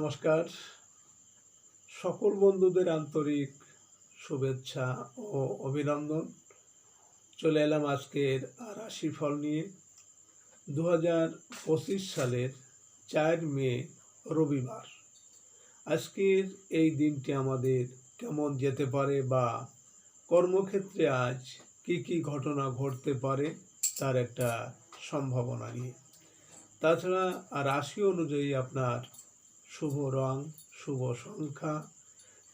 নমস্কার। সকল বন্ধুদের আন্তরিক শুভেচ্ছা ও অভিনন্দন। চলে এলাম আজকের রাশিফল নিয়ে। 2025 সালের 4 মে রবিবার। আজকের এই দিনটি আমাদের কেমন যেতে পারে বা কর্মক্ষেত্রে আজ কি ঘটনা ঘটতে পারে তার একটা সম্ভাবনা নিয়ে। তাছাড়া রাশি অনুযায়ী আপনার শুভ রং, শুভ সংখ্যা,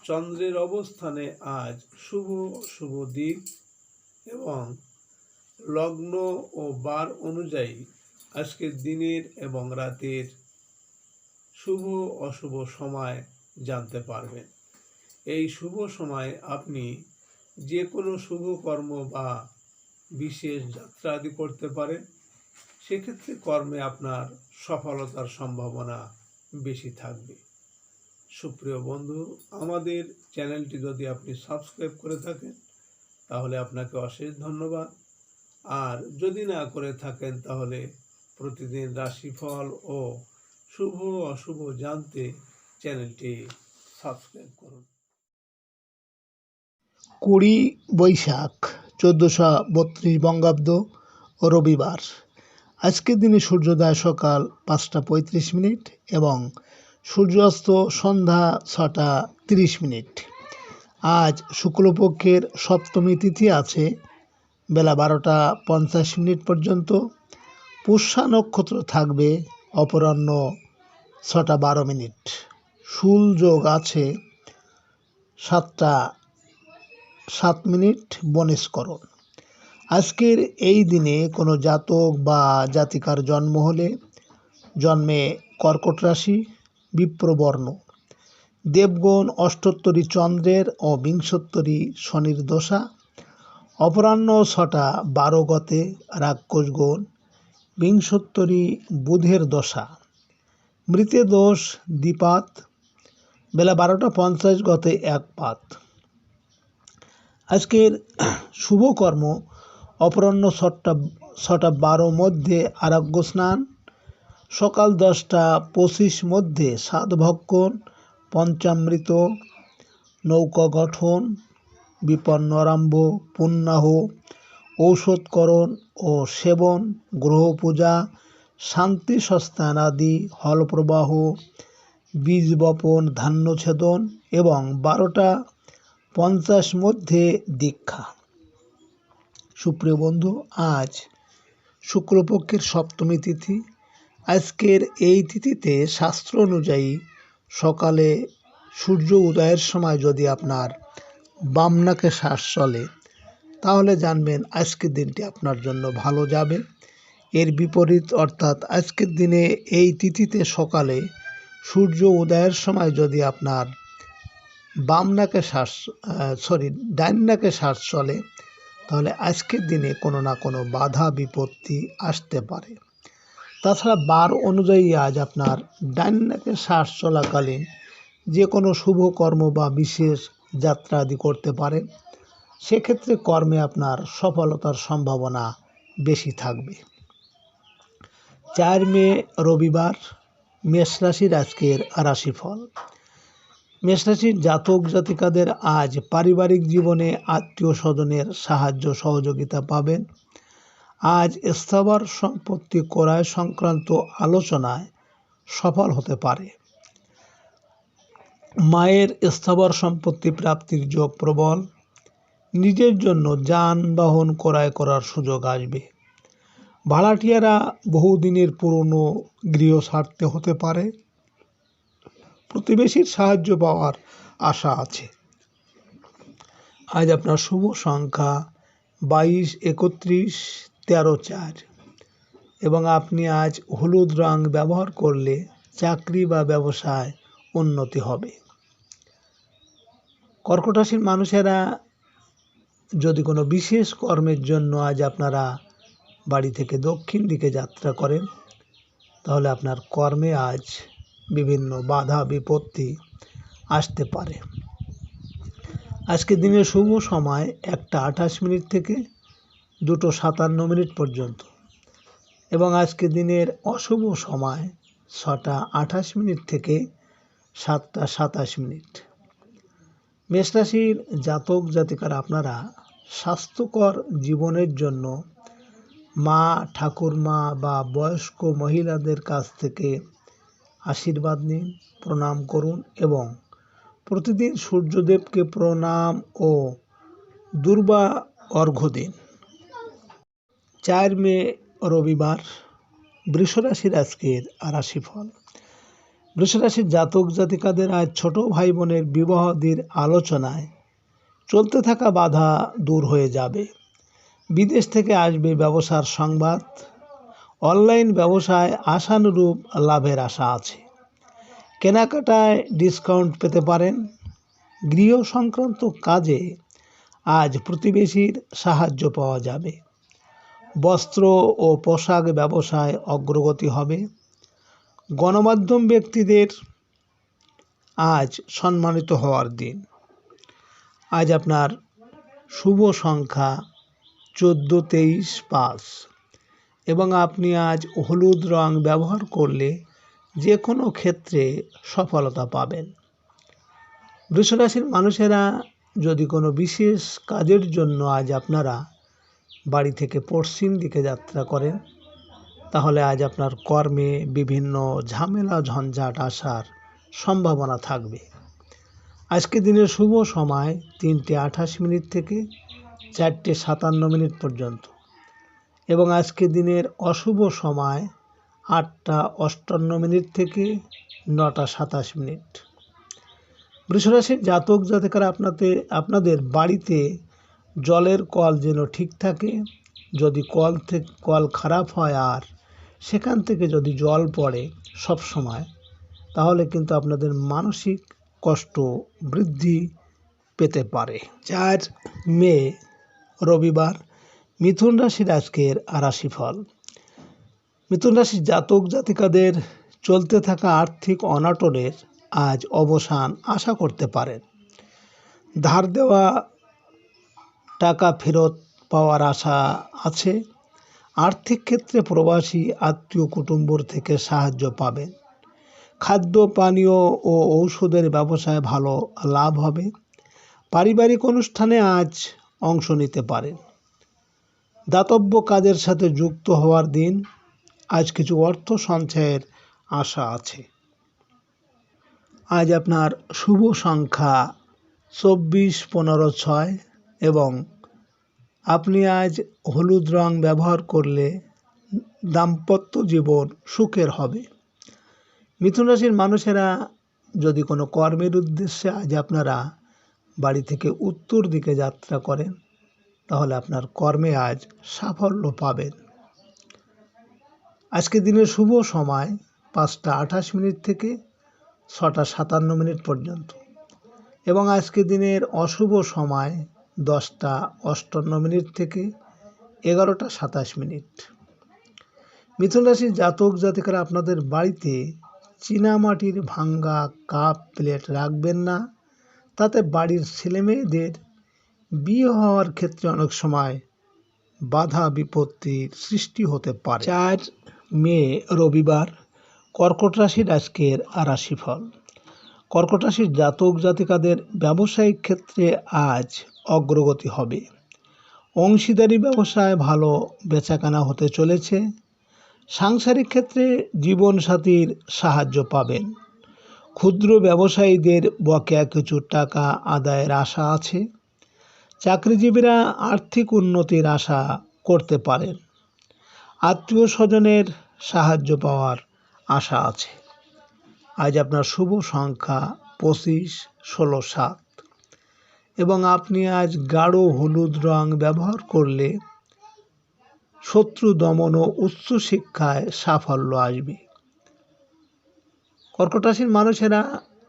চন্দ্রের অবস্থানে আজ শুভ অশুভ দিক এবং লগ্ন ও বার অনুযায়ী আজকের দিনের এবং রাতের শুভ অশুভ সময় জানতে পারবেন। এই শুভ সময় আপনি যে কোনো শুভ কর্ম বা বিশেষ যাত্রা আদি করতে পারেন। সেক্ষেত্রে কর্মে আপনার সফলতার সম্ভাবনা বেশি থাকবে। সুপ্রিয় বন্ধু, আমাদের চ্যানেলটি যদি আপনি সাবস্ক্রাইব করে থাকেন তাহলে আপনাকে অশেষ ধন্যবাদ। আর যদি না করে থাকেন তাহলে প্রতিদিন রাশিফল ও শুভ অশুভ জানতে চ্যানেলটি সাবস্ক্রাইব করুন। 20 বৈশাখ 1432 বঙ্গাব্দ রবিবার। আজকের দিনে সূর্যোদয় সকাল 5:35 এবং সূর্যাস্ত সন্ধ্যা 6:30। আজ শুক্লপক্ষের সপ্তমী তিথি আছে বেলা 12:50 পর্যন্ত। পুষ্যা নক্ষত্র থাকবে অপরাহ্ন 6:12। শুল যোগ আছে 7:07 বনেশকরণ। আজকের এই দিনে কোনো জাতক বা জাতিকার জন্ম হলে জন্মে কর্কট রাশি, বিপ্রবর্ণ, দেবগণ অষ্টোত্তরী চন্দ্রের ও বিংশোত্তরী শনির দশা, অপরাহ্ন 6:12 গতে রাক্ষসগণ, বিংশোত্তরী বুধের দশা, মৃতে দোষ দ্বিপাত, বেলা 12:50 গতে একপাত। আজকের শুভকর্ম অপরাহ্ন 6:12 মধ্যে আরগ্য স্নান, সকাল 10:25 মধ্যে সাধভক্ষণ, পঞ্চামৃত, নৌকা গঠন, বিপন্ন আরম্ভ, পুণ্যাহ, ঔষধকরণ ও সেবন, গ্রহ পূজা, শান্তি সস্থান আদি, হল প্রবাহ, বীজ বপন, ধান্য ছেদন এবং 12:50 মধ্যে দীক্ষা। সুপ্রিয় বন্ধু, আজ শুক্লপক্ষের সপ্তমী তিথি। আজকের এই তিথিতে শাস্ত্র অনুযায়ী সকালে সূর্য উদয়ের সময় যদি আপনার বাম নাকে শ্বাস চলে তাহলে জানবেন আজকের দিনটি আপনার জন্য ভালো যাবে। এর বিপরীত অর্থাৎ আজকের দিনে এই তিথিতে সকালে সূর্য উদয়ের সময় যদি আপনার ডাইন নাকে শ্বাস চলে তাহলে আজকের দিনে কোনো না কোনো বাধা বিপত্তি আসতে পারে। তাছাড়া বার অনুযায়ী আজ আপনার ডাইন নাকে শ্বাস চলাকালীন যে কোনো শুভ কর্ম বা বিশেষ যাত্রা আদি করতে পারেন। সেক্ষেত্রে কর্মে আপনার সফলতার সম্ভাবনা বেশি থাকবে। 4 মে রবিবার, মেষ রাশির আজকের রাশিফল। মেষরাশির জাতক জাতিকাদের আজ পারিবারিক জীবনে আত্মীয় স্বজনের সাহায্য সহযোগিতা পাবেন। আজ স্থাবর সম্পত্তি ক্রয় সংক্রান্ত আলোচনায় সফল হতে পারে। মায়ের স্থাবর সম্পত্তি প্রাপ্তির যোগ প্রবল। নিজের জন্য যানবাহন ক্রয় করার সুযোগ আসবে। ভাড়াটিয়ারা বহুদিনের পুরনো গৃহ ছাড়তে হতে পারে। প্রতিবেশীর সাহায্য পাওয়ার আশা আছে। আজ আপনার শুভ সংখ্যা 22, 31, 13, 4 এবং আপনি আজ হলুদ রং ব্যবহার করলে চাকরি বা ব্যবসায় উন্নতি হবে। কর্কট রাশির মানুষেরা যদি কোনো বিশেষ কর্মের জন্য আজ আপনারা বাড়ি থেকে দক্ষিণ দিকে যাত্রা করেন তাহলে আপনার কর্মে আজ বিভিন্ন বাধা বিপত্তি আসতে পারে। আজকের দিনের শুভ সময় 1:28 থেকে 2:57 পর্যন্ত এবং আজকের দিনের অশুভ সময় 6:28 থেকে 7:27। মেষ রাশির জাতক জাতিকারা আপনারা স্বাস্থ্যকর জীবনের জন্য মা, ঠাকুরমা বা বয়স্ক মহিলাদের কাছ থেকে আশীর্বাদ নিন, প্রণাম করুন এবং প্রতিদিন সূর্যদেবকে প্রণাম ও দুর্বা অর্ঘ্য দিন। 4 মে রবিবার, বৃষরাশির আজকের রাশিফল। বৃষরাশির জাতক জাতিকাদের আজ ছোট ভাই বোনের বিবাহাদির আলোচনায় চলতে থাকা বাধা দূর হয়ে যাবে। বিদেশ থেকে আসবে ব্যবসার সংবাদ। অনলাইন ব্যবসায় আশানুরূপ লাভের আশা আছে। কেনাকাটায় ডিসকাউন্ট পেতে পারেন। গৃহ সংক্রান্ত কাজে আজ প্রতিবেশীর সাহায্য পাওয়া যাবে। বস্ত্র ও পোশাক ব্যবসায় অগ্রগতি হবে। গণমাধ্যম ব্যক্তিদের আজ সম্মানিত হওয়ার দিন। আজ আপনার শুভ সংখ্যা 14, 23, 5 এবং আপনি আজ হলুদ রং ব্যবহার করলে যে কোনো ক্ষেত্রে সফলতা পাবেন। বৃষরাশির মানুষেরা যদি কোনো বিশেষ কাজের জন্য আজ আপনারা বাড়ি থেকে পশ্চিম দিকে যাত্রা করেন, তাহলে আজ আপনার কর্মে বিভিন্ন ঝামেলা ঝঞ্ঝাট আসার সম্ভাবনা থাকবে। আজকে দিনের শুভ সময় 3:28 থেকে 4:57 পর্যন্ত এবং আজকে দিনের অশুভ সময় 8:58 থেকে 9:27। বৃষরাশির জাতক জাতিকারা আপনাদের বাড়িতে জলের কল যেন ঠিক থাকে। যদি কল খারাপ হয় আর সেখান থেকে যদি জল পড়ে সব সময়, তাহলে কিন্তু আপনাদের মানসিক কষ্ট বৃদ্ধি পেতে পারে। 4 মে রবিবার, মিথুন রাশির আজকের রাশিফল। মিথুন রাশির জাতক জাতিকাদের চলতে থাকা আর্থিক অনটনের আজ অবসান আশা করতে পারেন। ধার দেওয়া টাকা ফেরত পাওয়ার আশা আছে। আর্থিক ক্ষেত্রে প্রবাসী আত্মীয় কুটুম্বর থেকে সাহায্য পাবেন। খাদ্য পানীয় ও ঔষধের ব্যবসায় ভালো লাভ হবে। পারিবারিক অনুষ্ঠানে আজ অংশ নিতে পারেন। দাতব্য কাজের সাথে যুক্ত হওয়ার দিন। আজ কিছু অর্থ সঞ্চয়ের আশা আছে। আজ আপনার শুভ সংখ্যা 24, 15, 6 এবং আপনি আজ হলুদ রং ব্যবহার করলে দাম্পত্য জীবন সুখের হবে। মিথুন রাশির মানুষেরা যদি কোনো কর্মের উদ্দেশ্যে আজ আপনারা বাড়ি থেকে উত্তর দিকে যাত্রা করেন, তাহলে আপনার কর্মে আজ সাফল্য পাবেন। আজকে দিনের শুভ সময় 5:28 থেকে 6:57 পর্যন্ত এবং আজকে দিনের অশুভ সময় 10:58 থেকে 11:27। মিথুন রাশির জাতক জাতিকারা আপনাদের বাড়িতে চীনামাটির ভাঙ্গা কাপ প্লেট রাখবেন না। তাতে বাড়ির ছেলেমেয়েদের বিয়ে হওয়ার ক্ষেত্রে অনেক সময় বাধা বিপত্তির সৃষ্টি হতে পারে। 4 মে রবিবার, কর্কট রাশির আজকের রাশিফল। কর্কট রাশির জাতক জাতিকাদের ব্যবসায়িক ক্ষেত্রে আজ অগ্রগতি হবে। অংশীদারি ব্যবসায় ভালো বেচাকেনা হতে চলেছে। সাংসারিক ক্ষেত্রে জীবনসাথীর সাহায্য পাবেন। ক্ষুদ্র ব্যবসায়ীদের বকেয়া কিছু টাকা আদায়ের আশা আছে। চাকরিজীবীরা আর্থিক উন্নতির আশা করতে পারেন। আত্মীয় স্বজনের সাহায্য পাওয়ার আশা আছে। আজ আপনার শুভ সংখ্যা 25, 16, 7 এবং আপনি আজ গাঢ় হলুদ রং ব্যবহার করলে শত্রু দমন ও উচ্চশিক্ষায় সাফল্য আসবে। কর্কট রাশির মানুষেরা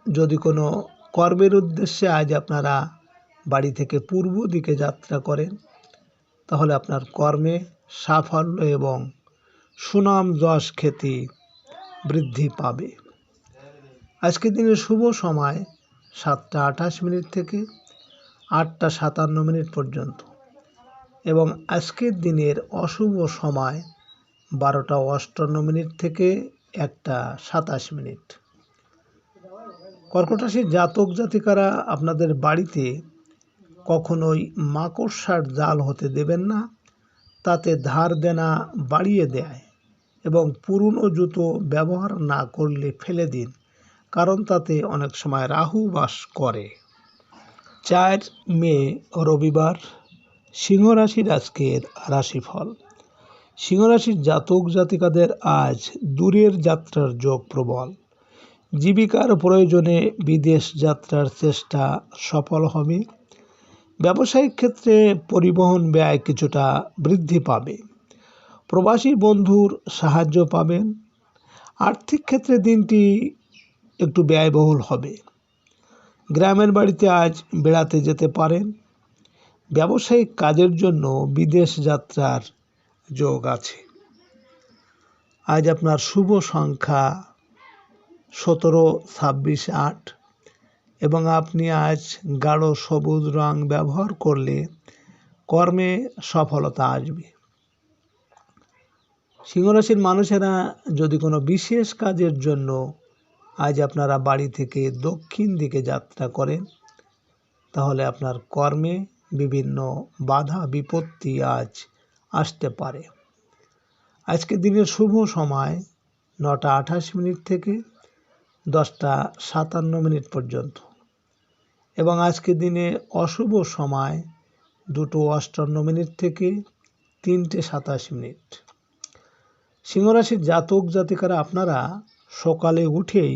যদি কোনো কর্মের উদ্দেশ্যে আজ আপনারা বাড়ি থেকে পূর্ব দিকে যাত্রা করেন, তাহলে আপনার কর্মে সাফল্য এবং সুনাম যশ খ্যাতি বৃদ্ধি পাবে। আজকের দিনের শুভ সময় 7:28 থেকে 8:57 পর্যন্ত এবং আজকের দিনের অশুভ সময় 12:58 থেকে 1:27। কর্কট রাশির জাতক জাতিকারা আপনাদের বাড়িতে কখনোই মাকড়সার জাল হতে দেবেন না। তাতে ধার দেনা বাড়িয়ে দেয় এবং পুরনো জুতো ব্যবহার না করলে ফেলে দিন, কারণ তাতে অনেক সময় রাহু বাস করে। 4 মে রবিবার, সিংহ রাশির আজকের রাশিফল। সিংহ রাশির জাতক জাতিকাদের আজ দূরের যাত্রার যোগ প্রবল। জীবিকার প্রয়োজনে বিদেশ যাত্রার চেষ্টা সফল হবে। ব্যবসায়িক ক্ষেত্রে পরিবহন ব্যয় কিছুটা বৃদ্ধি পাবে। প্রবাসী বন্ধুর সাহায্য পাবেন। আর্থিক ক্ষেত্রে দিনটি একটু ব্যয়বহুল হবে। গ্রামের বাড়িতে আজ বেড়াতে যেতে পারেন। ব্যবসায়িক কাজের জন্য বিদেশ যাত্রার যোগ আছে। আজ আপনার শুভ সংখ্যা 17, 26, 8 এবং আপনি আজ গাঢ় সবুজ রং ব্যবহার করলে কর্মে সফলতা আসবে। সিংহরাশির মানুষেরা যদি কোনো বিশেষ কাজের জন্য আজ আপনারা বাড়ি থেকে দক্ষিণ দিকে যাত্রা করেন, তাহলে আপনার কর্মে বিভিন্ন বাধা বিপত্তি আজ আসতে পারে। আজকে দিনের শুভ সময় 9টা 28 মিনিট থেকে 10টা 57 মিনিট পর্যন্ত এবং আজকে দিনে অশুভ সময় 2টো 58 মিনিট থেকে 3টে 27 মিনিট। সিংহরাশির জাতক জাতিকারা আপনারা সকালে উঠেই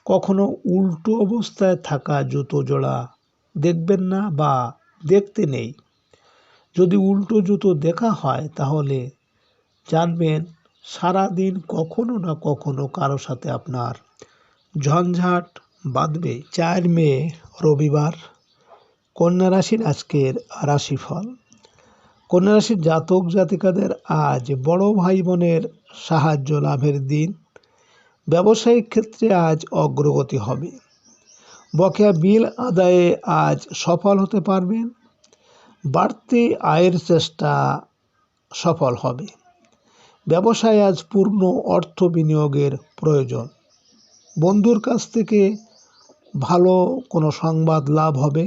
কখনো উল্টো অবস্থায় থাকা জুতো জোড়া দেখবেন না বা দেখতে নেই। যদি উল্টো জুতো দেখা হয় তাহলে জানবেন সারাদিন কখনো না কখনো কারো সাথে আপনার ঝঞ্ঝাট বাঁধবে। 4 মে রবিবার, কন্যা রাশির আজকের রাশিফল। কন্যা রাশির জাতক জাতিকাদের আজ বড় ভাই বোনের সাহায্য লাভের দিন। ব্যবসায়িক ক্ষেত্রে আজ অগ্রগতি হবে। বকেয়া বিল আদায়ে আজ সফল হতে পারবেন। বাড়তি আয়ের চেষ্টা সফল হবে। ব্যবসায় আজ পূর্ণ অর্থ বিনিয়োগের প্রয়োজন। বন্ধুর কাছ থেকে ভালো কোনো সংবাদ লাভ হবে।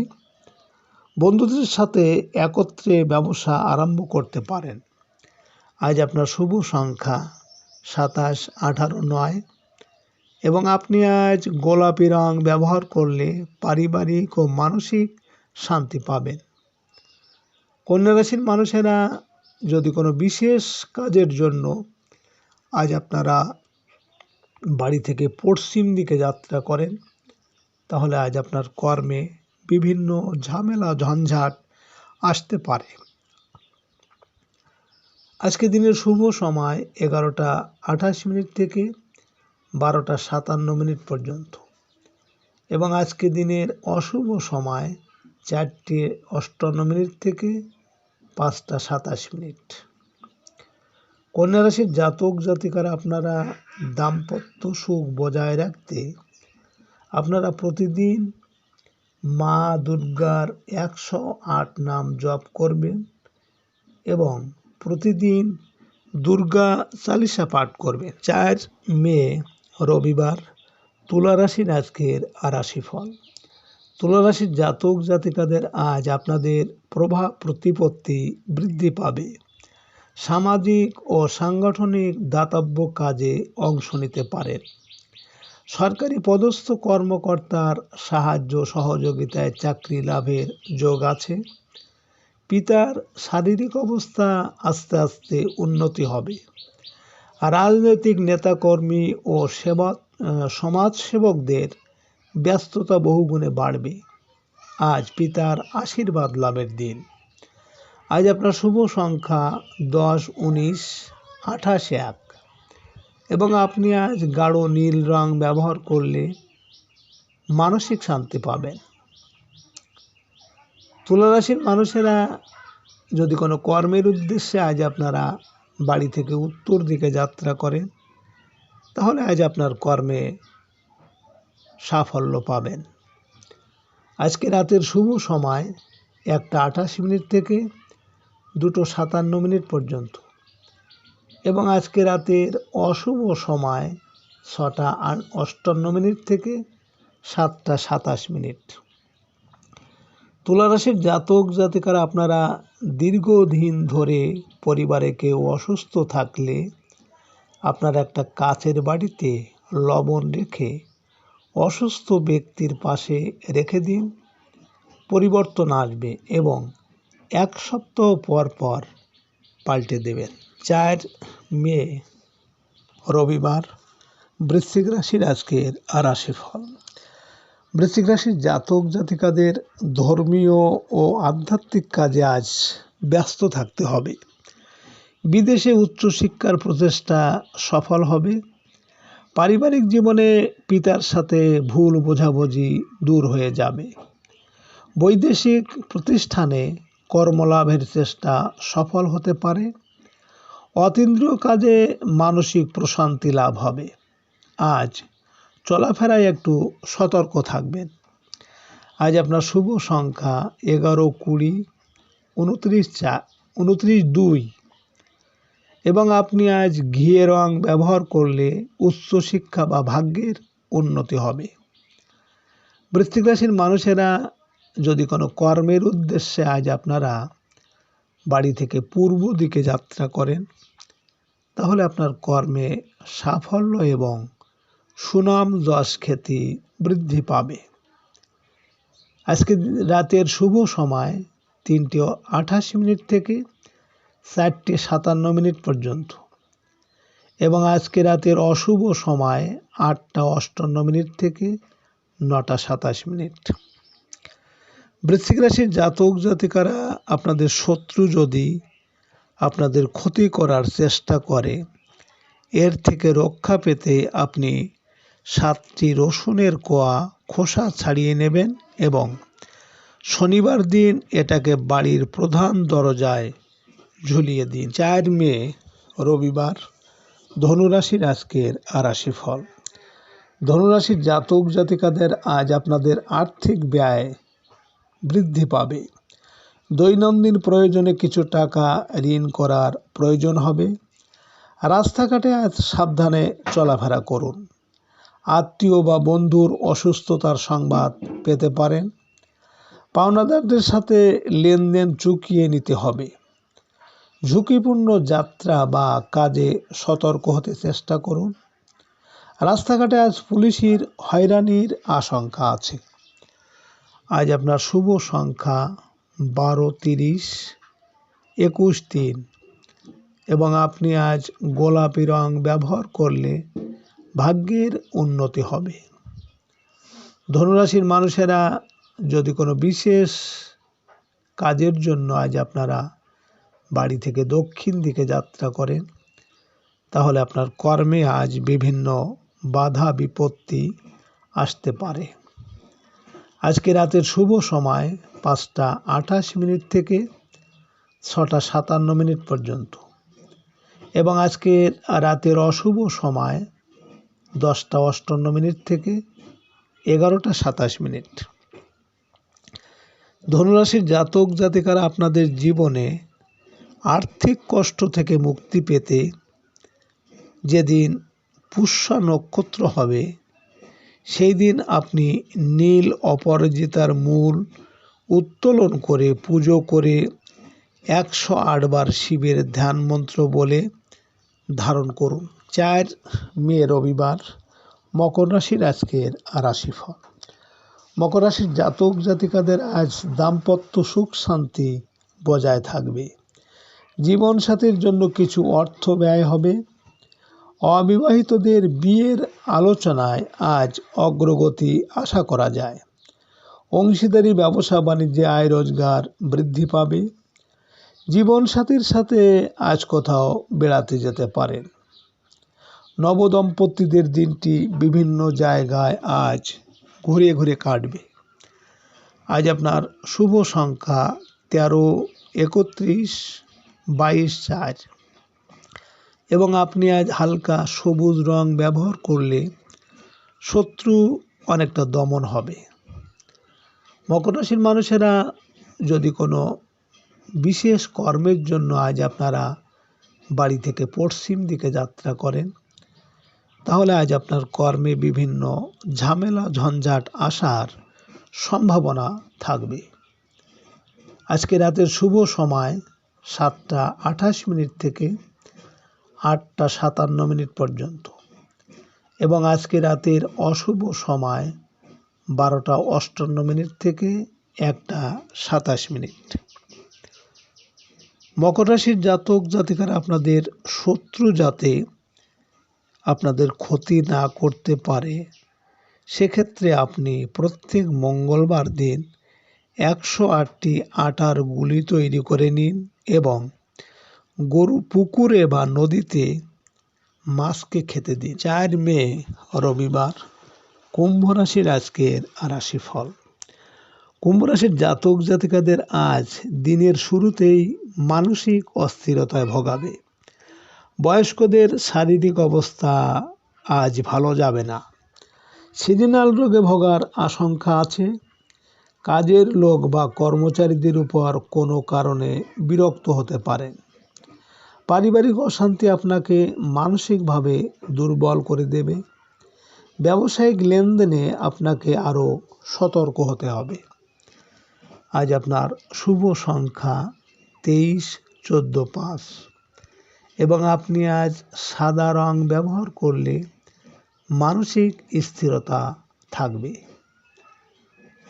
বন্ধুদের সাথে একত্রে ব্যবসা আরম্ভ করতে পারেন। আজ আপনার শুভ সংখ্যা 27, 18, 9 এবং আপনি আজ গোলাপি রং ব্যবহার করলে পারিবারিক ও মানসিক শান্তি পাবেন। কন্যা রাশির মানুষেরা যদি কোনো বিশেষ কাজের জন্য আজ আপনারা বাড়ি থেকে পশ্চিম দিকে যাত্রা করেন, তাহলে আজ আপনার কর্মে বিভিন্ন ঝামেলা ঝঞ্ঝাট আসতে পারে। আজকে দিনের শুভ সময় 11টা 28 মিনিট থেকে 12টা 57 মিনিট পর্যন্ত এবং আজকে দিনের অশুভ সময় 4টে 58 মিনিট থেকে 5টা 27 মিনিট। কন্যা রাশির জাতক জাতিকারা আপনারা দাম্পত্য সুখ বজায় রাখতে আপনারা প্রতিদিন মা দুর্গার 108 নাম জপ করবেন এবং প্রতিদিন দুর্গা চালিসা পাঠ করবেন। 4 মে রবিবার, তুলা রাশির আজকের রাশিফল। তুলা রাশির জাতক জাতিকাদের আজ আপনাদের প্রভাব প্রতিপত্তি বৃদ্ধি পাবে। সামাজিক ও সাংগঠনিক দাতব্য কাজে অংশ নিতে পারেন। সরকারি পদস্থ কর্মকর্তার সাহায্য সহযোগিতায় চাকরি লাভের যোগ আছে। পিতার শারীরিক অবস্থা আস্তে আস্তে উন্নতি হবে। রাজনৈতিক নেতাকর্মী ও সমাজসেবকদের ব্যস্ততা বহুগুণে বাড়বে। আজ পিতার আশীর্বাদ লাভের দিন। আজ আপনার শুভ সংখ্যা 10, 19, 28, 1 এবং আপনি আজ গাঢ় নীল রং ব্যবহার করলে মানসিক শান্তি পাবেন। তুলা রাশির মানুষেরা যদি কোনো কর্মের উদ্দেশ্যে আজ আপনারা বাড়ি থেকে উত্তর দিকে যাত্রা করেন, তাহলে আজ আপনার কর্মে সাফল্য পাবেন। আজকে রাতের শুভ সময় 1টা 28 মিনিট থেকে 2টো 57 মিনিট পর্যন্ত এবং আজকে রাতের অশুভ সময় 6টা 58 মিনিট থেকে 7:27। তুলা রাশির জাতক জাতিকারা আপনারা দীর্ঘদিন ধরে পরিবারে কেউ অসুস্থ থাকলে আপনারা একটা কাচের বাটিতে লবণ রেখে অসুস্থ ব্যক্তির পাশে রেখে দিন। পরিবর্তন আসবে এবং 1 সপ্তাহ পর পর পাল্টে দেবেন। 4 মে রবিবার বৃশ্চিক রাশির আজকের রাশিফল। বৃশ্চিক রাশির জাতক জাতিকাদের ধর্মীয় ও আধ্যাত্মিক কাজে আজ ব্যস্ত থাকতে হবে। বিদেশে উচ্চশিক্ষার প্রচেষ্টা সফল হবে। পারিবারিক জীবনে পিতার সাথে ভুল বোঝাবুঝি দূর হয়ে যাবে। বৈদেশিক প্রতিষ্ঠানে কর্মলাভের চেষ্টা সফল হতে পারে। অতীন্দ্রিয় কাজে মানসিক প্রশান্তি লাভ হবে। আজ চলাফেরায় একটু সতর্ক থাকবেন। আজ আপনার শুভ সংখ্যা 11, 20, 29, 2 এবং আপনি আজ ঘিয়ে রং ব্যবহার করলে উচ্চশিক্ষা বা ভাগ্যের উন্নতি হবে। বৃশ্চিক রাশির মানুষেরা যদি কোনো কর্মের উদ্দেশ্যে আজ আপনারা বাড়ি থেকে পূর্ব দিকে যাত্রা করেন, তাহলে আপনার কর্মে সাফল্য এবং সুনাম যশ খ্যাতি বৃদ্ধি পাবে। আজকে রাতের শুভ সময় 3:28 থেকে 4:57 পর্যন্ত এবং আজকে রাতের অশুভ সময় 8:58 থেকে 9:27। বৃশ্চিক রাশির জাতক জাতিকারা আপনাদের শত্রু যদি আপনাদের ক্ষতি করার চেষ্টা করে, এর থেকে রক্ষা পেতে আপনি 7টি রসুনের কোয়া খোসা ছাড়িয়ে নেবেন এবং শনিবার দিন এটাকে বাড়ির প্রধান দরজায় ঝুলিয়ে দিন। 4 মে রবিবার ধনুরাশির আজকের রাশিফল। ধনুরাশির জাতক জাতিকাদের আজ আপনাদের আর্থিক ব্যয় বৃদ্ধি পাবে। দৈনন্দিন প্রয়োজনে কিছু টাকা ঋণ করার প্রয়োজন হবে। রাস্তাঘাটে আজ সাবধানে চলাফেরা করুন। আত্মীয় বা বন্ধুর অসুস্থতার সংবাদ পেতে পারেন। পাওনাদারদের সাথে লেনদেন চুকিয়ে নিতে হবে। ঝুঁকিপূর্ণ যাত্রা বা কাজে সতর্ক হতে চেষ্টা করুন। রাস্তাঘাটে আজ পুলিশের হয়রানির আশঙ্কা আছে। আজ আপনার শুভ সংখ্যা 12, 30, 21, 3 এবং আপনি আজ গোলাপি রং ব্যবহার করলে ভাগ্যের উন্নতি হবে। ধনুরাশির মানুষেরা যদি কোনো বিশেষ কাজের জন্য আজ আপনারা বাড়ি থেকে দক্ষিণ দিকে যাত্রা করেন, তাহলে আপনার কর্মে আজ বিভিন্ন বাধা বিপত্তি আসতে পারে। আজকে রাতের শুভ সময় 5:28 থেকে 6:57 পর্যন্ত এবং আজকে রাতের অশুভ সময় 10:58 থেকে 11:27। ধনুরাশির জাতক জাতিকারা আপনাদের জীবনে আর্থিক কষ্ট থেকে মুক্তি পেতে যেদিন পুষ্যা নক্ষত্র হবে, সেই দিন আপনি নীল অপরাজিতার মূল উত্তোলন করে পুজো করে 108 বার শিবের ধ্যান মন্ত্র বলে ধারণ করুন। 4 মে রবিবার মকর রাশির আজকের রাশিফল। মকর রাশির জাতক জাতিকাদের আজ দাম্পত্য সুখ শান্তি বজায় থাকবে। জীবনসাথীর জন্য কিছু অর্থ ব্যয় হবে। অবিবাহিতদের বিয়ের আলোচনায় আজ অগ্রগতি আশা করা যায়। অংশীদারি ব্যবসা বাণিজ্যে আয় রোজগার বৃদ্ধি পাবে। জীবনসাথীর সাথে আজ কোথাও বেড়াতে যেতে পারেন। নবদম্পতিদের দিনটি বিভিন্ন জায়গায় আজ ঘুরে ঘুরে কাটবে। আজ আপনার শুভ সংখ্যা 13, 31, 22, 4 এবং আপনি আজ হালকা সবুজ রং ব্যবহার করলে শত্রু অনেকটা দমন হবে। মকর রাশির মানুষেরা যদি কোনো বিশেষ কর্মের জন্য আজ আপনারা বাড়ি থেকে পশ্চিম দিকে যাত্রা করেন, তাহলে আজ আপনার কর্মে বিভিন্ন ঝামেলা ঝঞ্ঝাট আসার সম্ভাবনা থাকবে। আজকে রাতের শুভ সময় 7টা 28 থেকে 8টা 57 পর্যন্ত এবং আজকে রাতের অশুভ সময় 12টা 58 থেকে 1টা 27। মকর রাশির জাতক জাতিকারা আপনাদের শত্রু যাতে আপনাদের ক্ষতি না করতে পারে সেক্ষেত্রে আপনি প্রত্যেক মঙ্গলবার দিন 108টি আটার গুলি তৈরি করে নিন এবং গরু পুকুরে বা নদীতে মাছকে খেতে দিন। 4 মে রবিবার কুম্ভ রাশির আজকের রাশিফল। কুম্ভ রাশির জাতক জাতিকাদের আজ দিনের শুরুতেই মানসিক অস্থিরতায় ভোগাবে। বয়স্কদের শারীরিক অবস্থা আজ ভালো যাবে না। সিজনাল রোগে ভোগার আশঙ্কা আছে। কাজের লোক বা কর্মচারীদের উপর কোনো কারণে বিরক্ত হতে পারেন। পারিবারিক অশান্তি আপনাকে মানসিকভাবে দুর্বল করে দেবে। ব্যবসায়িক লেনদেনে আপনাকে আরও সতর্ক হতে হবে। আজ আপনার শুভ সংখ্যা 23, 14, 5 এবং আপনি আজ সাদা রং ব্যবহার করলে মানসিক স্থিরতা থাকবে।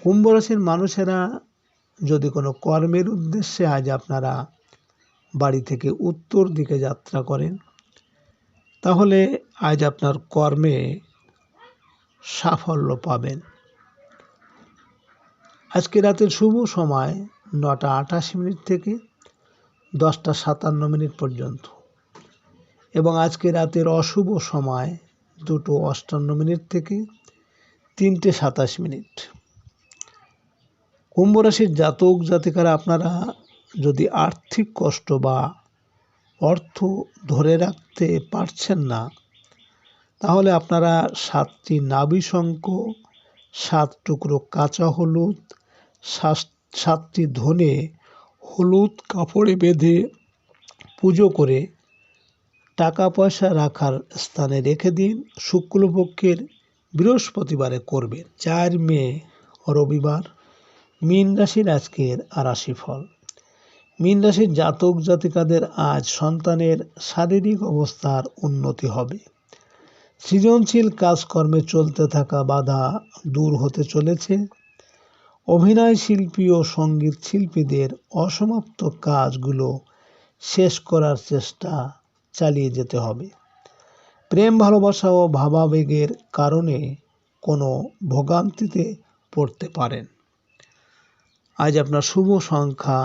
কুম্ভ রাশির মানুষেরা যদি কোনো কর্মের উদ্দেশ্যে আজ আপনারা বাড়ি থেকে উত্তর দিকে যাত্রা করেন তাহলে আজ আপনার কর্মে সাফল্য পাবেন। আজকে রাতের শুভ সময় 9টা 28 থেকে 10টা 57 পর্যন্ত এবং আজকে রাতের অশুভ সময় 2টো 58 থেকে 3টে 27। কুম্ভ রাশির জাতক জাতিকারা আপনারা যদি আর্থিক কষ্ট বা অর্থ ধরে রাখতে পারছেন না তাহলে আপনারা 7টি নাভি শঙ্খ, 7 টুকরো কাঁচা হলুদ, 7টি ধনে হলুদ কাপড়ে বেঁধে পুজো করে টাকা পয়সা রাখার স্থানে রেখে দিন। শুক্লপক্ষের বৃহস্পতিবারে করবেন। 4 মে রবিবার মীন রাশির আজকের রাশিফল। মীন রাশির জাতক জাতিকাদের আজ সন্তানের শারীরিক অবস্থার উন্নতি হবে। সৃজনশীল কাজকর্মে চলতে থাকা বাধা দূর হতে চলেছে। অভিনয় শিল্পী ও সঙ্গীত শিল্পীদের অসমাপ্ত কাজগুলো শেষ করার চেষ্টা চালিয়ে যেতে হবে। প্রেম ভালোবাসা ও ভাবাবেগের কারণে কোনো ভোগান্তিতে পড়তে পারেন। আজ আপনার শুভ সংখ্যা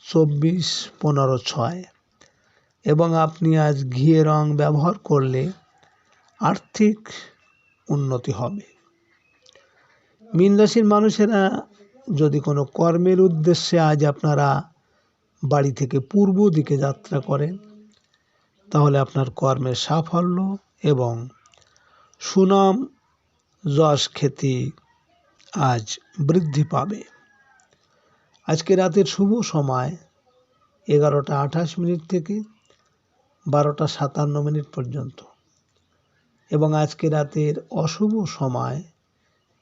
24, 15, 6 এবং আপনি আজ ঘিয়ে রং ব্যবহার করলে আর্থিক উন্নতি হবে। মীন রাশির মানুষেরা যদি কোনো কর্মের উদ্দেশ্যে আজ আপনারা বাড়ি থেকে পূর্ব দিকে যাত্রা করেন তাহলে আপনার কর্মের সাফল্য এবং সুনাম যশ খ্যাতি আজ বৃদ্ধি পাবে। আজকে রাতের শুভ সময় 11টা 28 থেকে 12টা 57 পর্যন্ত এবং আজকে রাতের অশুভ সময়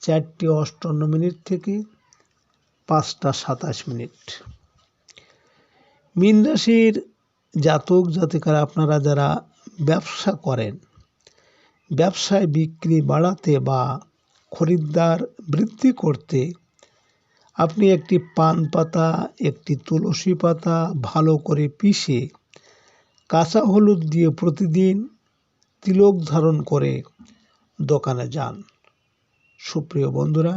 4টে 58 থেকে 5টা 27। মীন রাশির জাতক জাতিকারা আপনারা যারা ব্যবসা করেন, ব্যবসায় বিক্রি বাড়াতে বা খরিদ্দার বৃদ্ধি করতে আপনি একটি পান পাতা, একটি তুলসী পাতা ভালো করে পিষে কাঁচা হলুদ দিয়ে প্রতিদিন তিলক ধারণ করে দোকানে যান। সুপ্রিয় বন্ধুরা,